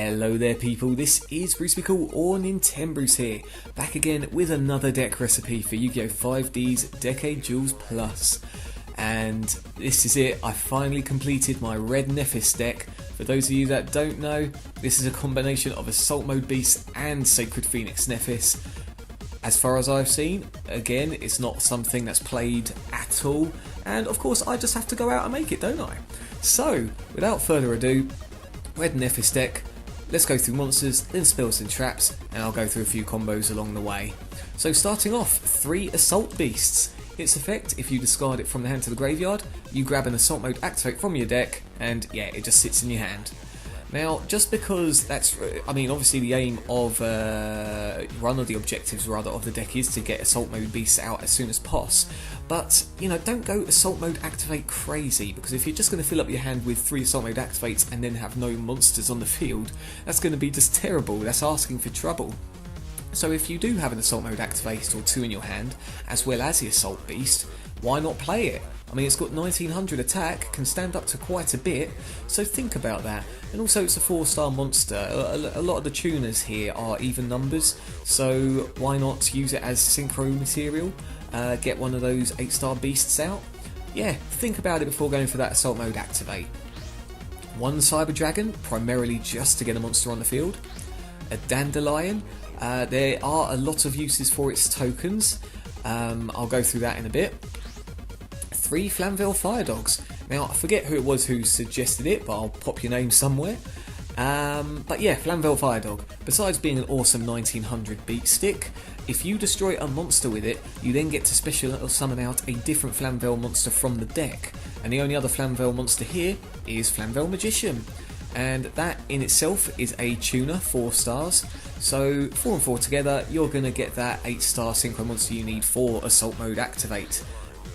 Hello there people, this is Bruce Cool or nintenbruce here, back again with another deck recipe for Yu-Gi-Oh! 5D's Decade Duels Plus. And this is it, I finally completed my Red Nephthys deck. For those of you that don't know, this is a combination of Assault Mode Beast and Sacred Phoenix Nephthys. As far as I've seen, again, it's not something that's played at all, and of course I just have to go out and make it, don't I? So, without further ado, Red Nephthys deck, let's go through monsters, then spells and traps, and I'll go through a few combos along the way. So starting off, 3 Assault Beasts. Its effect, if you discard it from the hand to the graveyard, you grab an Assault Mode Activate from your deck, and yeah, it just sits in your hand. Now, just because that's, I mean, obviously the aim of, one of the objectives rather of the deck is to get Assault Mode Beasts out as soon as possible. But, you know, don't go Assault Mode Activate crazy, because if you're just going to fill up your hand with 3 Assault Mode Activates and then have no monsters on the field, that's going to be just terrible, that's asking for trouble. So if you do have an Assault Mode Activate or 2 in your hand, as well as the Assault Beast, why not play it? I mean, it's got 1900 attack, can stand up to quite a bit, so think about that. And also it's a 4-star monster. A lot of the tuners here are even numbers, so why not use it as synchro material? Get one of those 8-star beasts out? Yeah, think about it before going for that Assault Mode Activate. 1 Cyber Dragon, primarily just to get a monster on the field. A Dandylion, there are a lot of uses for its tokens. I'll go through that in a bit. 3 Flamvell Fire Dogs. Now, I forget who it was who suggested it, but I'll pop your name somewhere. But yeah, Flamvell Fire Dog. Besides being an awesome 1900 beat stick, if you destroy a monster with it, you then get to special summon out a different Flamvell monster from the deck. And the only other Flamvell monster here is Flamvell Magician. And that in itself is a tuner, 4 stars. So 4 and 4 together, you're going to get that 8-star synchro monster you need for Assault Mode Activate.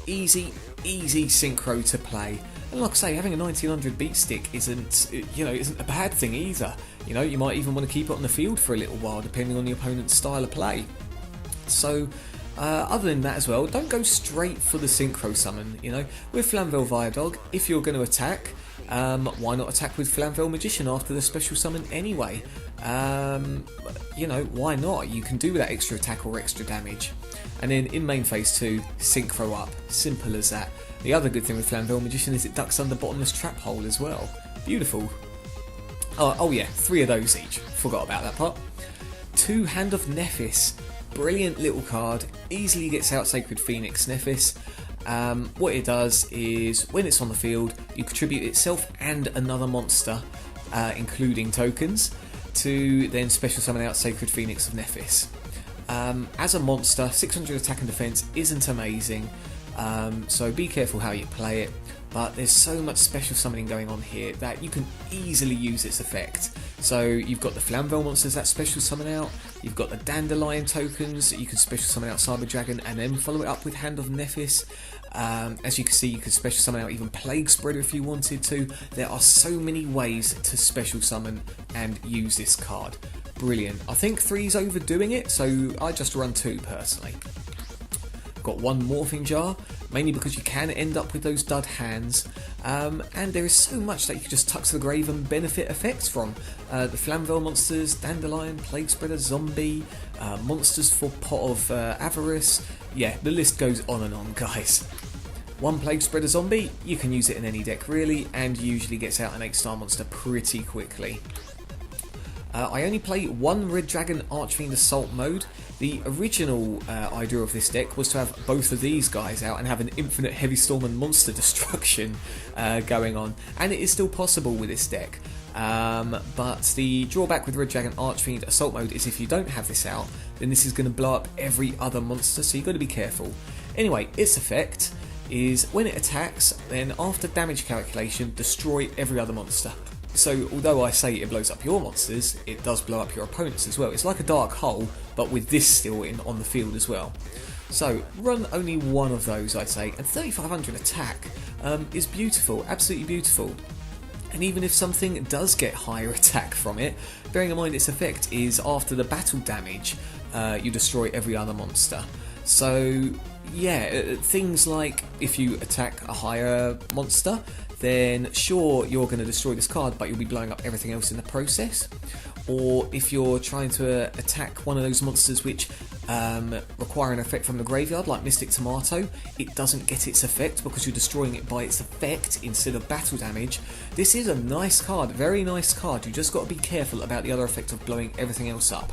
Easy synchro to play, and like I say, having a 1900 beat stick isn't a bad thing either. You know, you might even want to keep it on the field for a little while depending on the opponent's style of play. So other than that as well, don't go straight for the synchro summon. You know, with Flamvell Fire Dog, if you're going to attack, why not attack with Flamvell Magician after the special summon anyway? You know, why not? You can do that extra attack or extra damage. And then in main phase 2, synchro up. Simple as that. The other good thing with Flamvell Magician is it ducks under bottomless trap hole as well. Beautiful. Oh yeah, 3 of those each. Forgot about that part. 2 Hand of Nephthys. Brilliant little card. Easily gets out Sacred Phoenix Nephthys. What it does is, when it's on the field, you contribute itself and another monster, including tokens, to then special summon out Sacred Phoenix of Nephthys. As a monster, 600 attack and defense isn't amazing, so be careful how you play it, but there's so much special summoning going on here that you can easily use its effect. So you've got the Flamvell monsters that special summon out, you've got the Dandylion tokens that you can special summon out Cyber Dragon and then follow it up with Hand of Nephthys. As you can see, you could special summon out even Plaguespreader if you wanted to. There are so many ways to special summon and use this card. Brilliant. I think 3's overdoing it, so I just run 2 personally. Got 1 Morphing Jar, mainly because you can end up with those dud hands, and there is so much that you can just tuck to the grave and benefit effects from. The Flamvell monsters, Dandylion, Plaguespreader Zombie, monsters for Pot of Avarice. Yeah, the list goes on and on, guys. 1 Plaguespreader Zombie, you can use it in any deck really, and usually gets out an 8-star monster pretty quickly. I only play 1 Red Dragon Archfiend Assault mode. The original idea of this deck was to have both of these guys out and have an infinite Heavy Storm and monster destruction going on, and it is still possible with this deck. But the drawback with Red Dragon Archfiend Assault mode is if you don't have this out, then this is going to blow up every other monster, so you've got to be careful. Anyway, its effect is when it attacks, then after damage calculation, destroy every other monster. So although I say it blows up your monsters, it does blow up your opponents as well. It's like a dark hole, but with this still on the field as well. So run only 1 of those, I'd say, and 3500 attack is beautiful, absolutely beautiful. And even if something does get higher attack from it, bearing in mind its effect is after the battle damage, you destroy every other monster. So yeah, things like if you attack a higher monster, then sure, you're going to destroy this card, but you'll be blowing up everything else in the process. Or if you're trying to attack one of those monsters which require an effect from the graveyard, like Mystic Tomato, it doesn't get its effect because you're destroying it by its effect instead of battle damage. This is a nice card, very nice card. You just got to be careful about the other effect of blowing everything else up.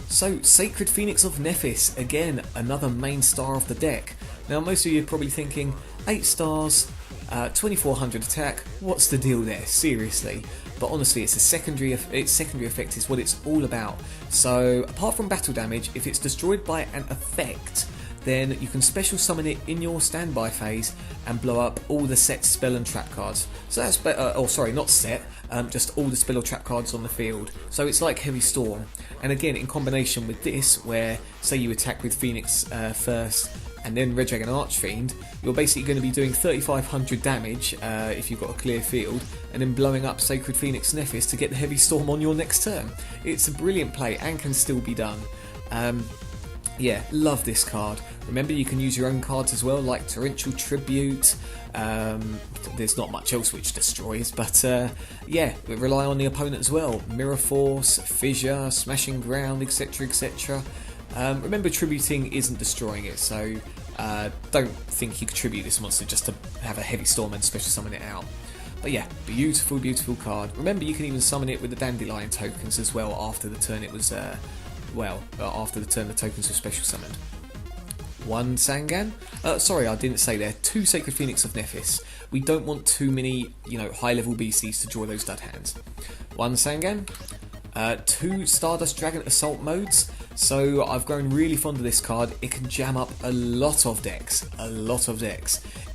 So, Sacred Phoenix of Nephthys, again, another main star of the deck. Now, most of you are probably thinking, 8 stars, 2400 attack, what's the deal there? Seriously. But honestly, its secondary effect is what it's all about. So, apart from battle damage, if it's destroyed by an effect, then you can special summon it in your standby phase and blow up all the set, spell and trap cards. So that's not set, just all the spell or trap cards on the field. So it's like Heavy Storm. And again, in combination with this, where say you attack with Phoenix first and then Red Dragon Archfiend, you're basically going to be doing 3500 damage if you've got a clear field, and then blowing up Sacred Phoenix Nephthys to get the Heavy Storm on your next turn. It's a brilliant play and can still be done. Yeah, love this card. Remember, you can use your own cards as well, like Torrential Tribute. There's not much else which destroys, but yeah, rely on the opponent as well. Mirror Force, Fissure, Smashing Ground, etc, etc. Remember, tributing isn't destroying it, so don't think you could tribute this monster just to have a Heavy Storm and special summon it out. But yeah, beautiful, beautiful card. Remember, you can even summon it with the Dandylion tokens as well after the turn it was... after the turn the tokens were special summoned. 1 Sangan. Sorry, I didn't say there. 2 Sacred Phoenix of Nephthys. We don't want too many, high-level BCs to draw those dud hands. 1 Sangan. 2 Stardust Dragon Assault modes. So I've grown really fond of this card. It can jam up a lot of decks.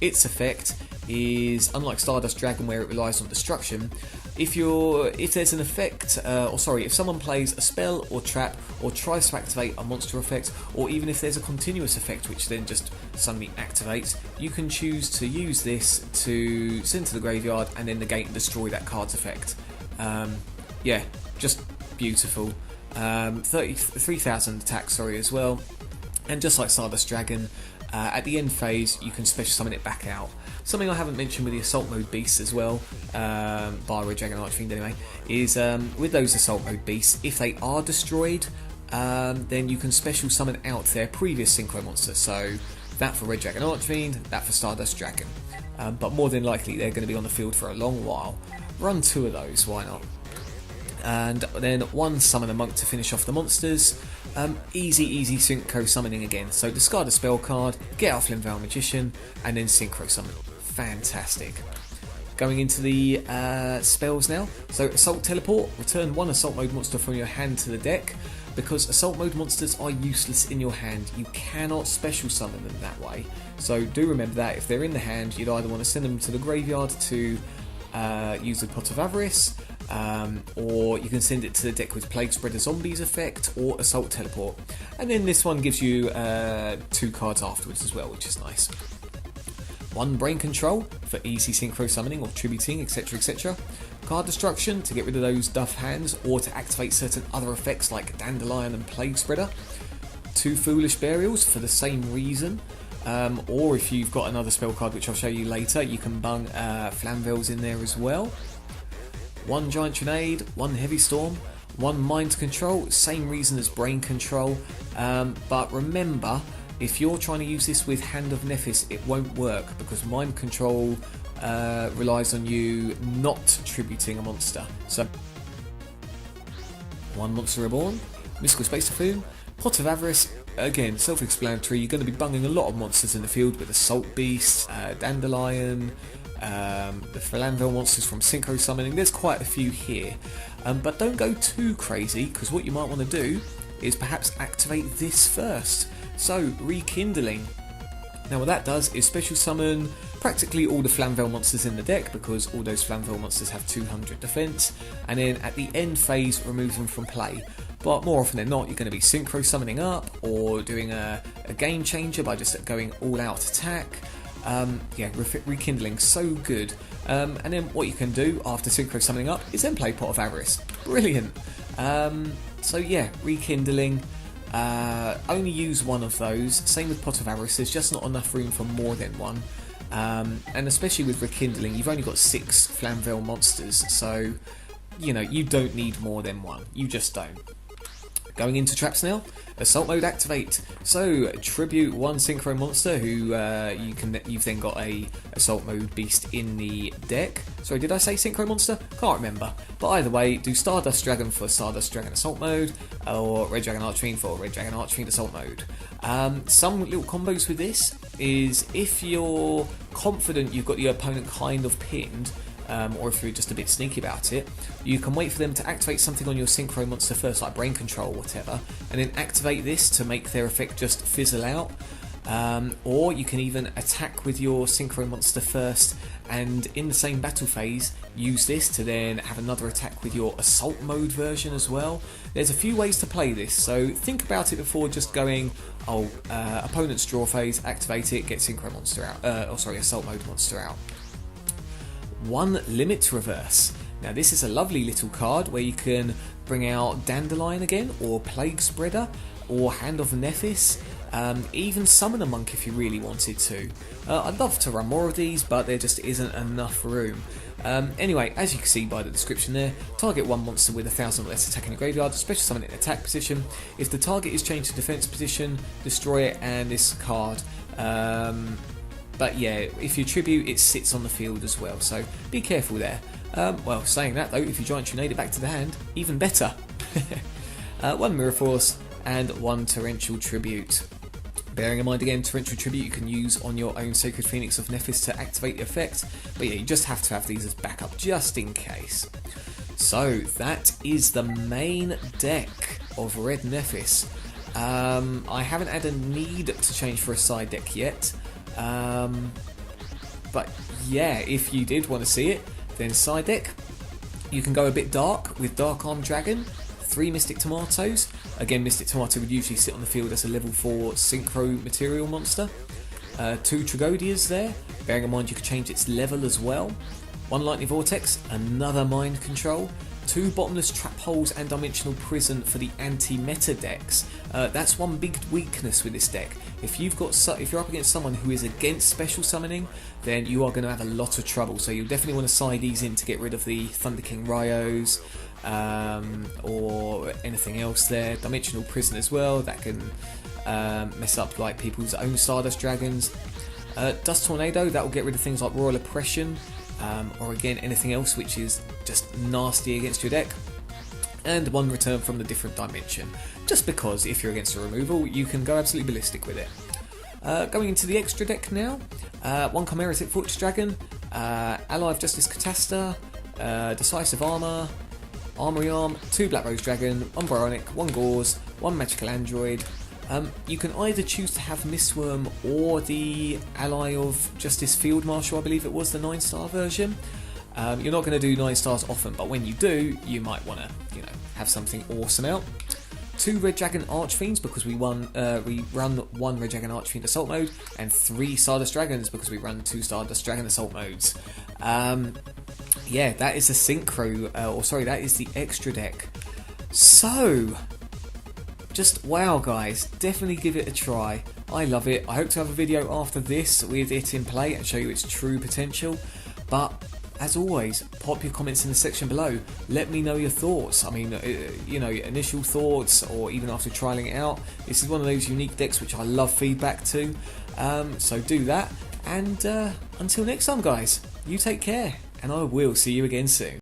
Its effect is, unlike Stardust Dragon where it relies on destruction, if there's an effect, if someone plays a spell or trap or tries to activate a monster effect, or even if there's a continuous effect which then just suddenly activates, you can choose to use this to send to the graveyard and then negate and destroy that card's effect. Yeah, just beautiful. 33,000 attack, as well. And just like Stardust Dragon, at the end phase you can special summon it back out. Something I haven't mentioned with the Assault Mode Beasts as well, by Red Dragon Archfiend anyway, is with those Assault Mode Beasts, if they are destroyed, then you can special summon out their previous Synchro monster. So that for Red Dragon Archfiend, that for Stardust Dragon. But more than likely they're going to be on the field for a long while. Run 2 of those, why not? And then 1 Summon a Monk to finish off the monsters. Easy Synchro summoning again. So discard a spell card, get out Flamvell Magician, and then Synchro summon. Fantastic. Going into the spells now. So Assault Teleport, return 1 Assault Mode monster from your hand to the deck. Because Assault Mode monsters are useless in your hand, you cannot special summon them that way. So do remember that. If they're in the hand, you'd either want to send them to the graveyard to use the Pot of Avarice, or you can send it to the deck with Plaguespreader Zombie's effect or Assault Teleport. And then this one gives you 2 cards afterwards as well, which is nice. 1 Brain Control for easy Synchro summoning or tributing, etc, etc. Card Destruction to get rid of those duff hands or to activate certain other effects like Dandylion and Plaguespreader. 2 Foolish Burials for the same reason. Or if you've got another spell card which I'll show you later, you can bung Flamvells in there as well. 1 Giant Trunade, 1 Heavy Storm, 1 Mind Control, same reason as Brain Control, but remember, if you're trying to use this with Hand of Nephthys, it won't work because Mind Control relies on you not tributing a monster. So 1 Monster Reborn, Mystical Space Typhoon, Pot of Avarice. Again, self-explanatory, you're going to be bunging a lot of monsters in the field with Assault Beast, Dandylion, the Flamvell monsters from Synchro Summoning. There's quite a few here, but don't go too crazy because what you might want to do is perhaps activate this first. So, Rekindling. Now what that does is special summon practically all the Flamvell monsters in the deck because all those Flamvell monsters have 200 defense, and then at the end phase remove them from play. But more often than not, you're going to be Synchro summoning up or doing a game changer by just going all out attack. Yeah, Rekindling, so good. And then what you can do after Synchro summoning up is then play Pot of Avarice. Brilliant. So yeah, Rekindling. Only use 1 of those. Same with Pot of Avarice. There's just not enough room for more than 1. And especially with Rekindling, you've only got 6 Flamvell monsters, so you know you don't need more than one. You just don't. Going into traps now. Assault mode activate. So tribute 1 synchro monster who you've then got a assault mode beast in the deck. Sorry, did I say synchro monster? Can't remember. But either way, do Stardust Dragon for Stardust Dragon assault mode, or Red Dragon Archfiend for Red Dragon Archfiend assault mode. Some little combos with this is if you're confident you've got your opponent kind of pinned, or if you're just a bit sneaky about it, you can wait for them to activate something on your synchro monster first, like brain control or whatever, and then activate this to make their effect just fizzle out. Or you can even attack with your synchro monster first, and in the same battle phase use this to then have another attack with your assault mode version as well. There's a few ways to play this, so think about it before just going, opponent's draw phase, activate it, get synchro monster out, assault mode monster out. 1 limit reverse. Now this is a lovely little card where you can bring out Dandylion again, or Plaguespreader, or Hand of Nephthys, even Summon a Monk if you really wanted to. I'd love to run more of these, but there just isn't enough room. Anyway, as you can see by the description there, target 1 monster with 1,000 or less attack in the graveyard, special summon it in attack position. If the target is changed to defense position, destroy it and this card. But yeah, if you tribute, it sits on the field as well, so be careful there. Well, saying that though, if you giant Trunade it back to the hand, even better. 1 Mirror Force and 1 Torrential Tribute. Bearing in mind again, Torrential Tribute you can use on your own Sacred Phoenix of Nephthys to activate the effect, but yeah, you just have to have these as backup just in case. So that is the main deck of Red Nephthys. I haven't had a need to change for a side deck yet. But yeah, if you did want to see it, then side deck, you can go a bit dark with Dark Arm Dragon, 3 Mystic Tomatoes. Again, Mystic Tomato would usually sit on the field as a level 4 synchro material monster. 2 Tragodias there, bearing in mind you could change its level as well. 1 Lightning Vortex, another Mind Control. 2 Bottomless Trap Holes and Dimensional Prison for the anti-meta decks. That's one big weakness with this deck. If you're up against someone who is against special summoning, then you are going to have a lot of trouble. So you'll definitely want to side these in to get rid of the Thunder King Ryos, or anything else there. Dimensional Prison as well, that can mess up like people's own Stardust Dragons. Dust Tornado, that will get rid of things like Royal Oppression, or again anything else which is just nasty against your deck. And 1 Return from the Different Dimension, just because if you're against a removal you can go absolutely ballistic with it. Going into the extra deck now, 1 Chimeratech Fortress Dragon, Ally of Justice Catastor, Decisive Armor, Armory Arm, 2 Black Rose Dragon, 1 Brionic, 1 Gauze, 1 Magical Android. You can either choose to have Mistworm or the Ally of Justice Field Marshal, I believe it was the 9-star version. You're not going to do 9 stars often, but when you do, you might want to, have something awesome out. 2 Red Dragon Archfiends because we run 1 Red Dragon Archfiend Assault mode, and 3 Stardust Dragons because we run 2 Stardust Dragon Assault modes. Yeah, that is the synchro, that is the extra deck. So, just wow guys, definitely give it a try. I love it. I hope to have a video after this with it in play and show you its true potential. But as always, pop your comments in the section below. Let me know your thoughts. I mean, your initial thoughts, or even after trialing it out. This is one of those unique decks which I love feedback to. So do that. And until next time, guys, you take care, and I will see you again soon.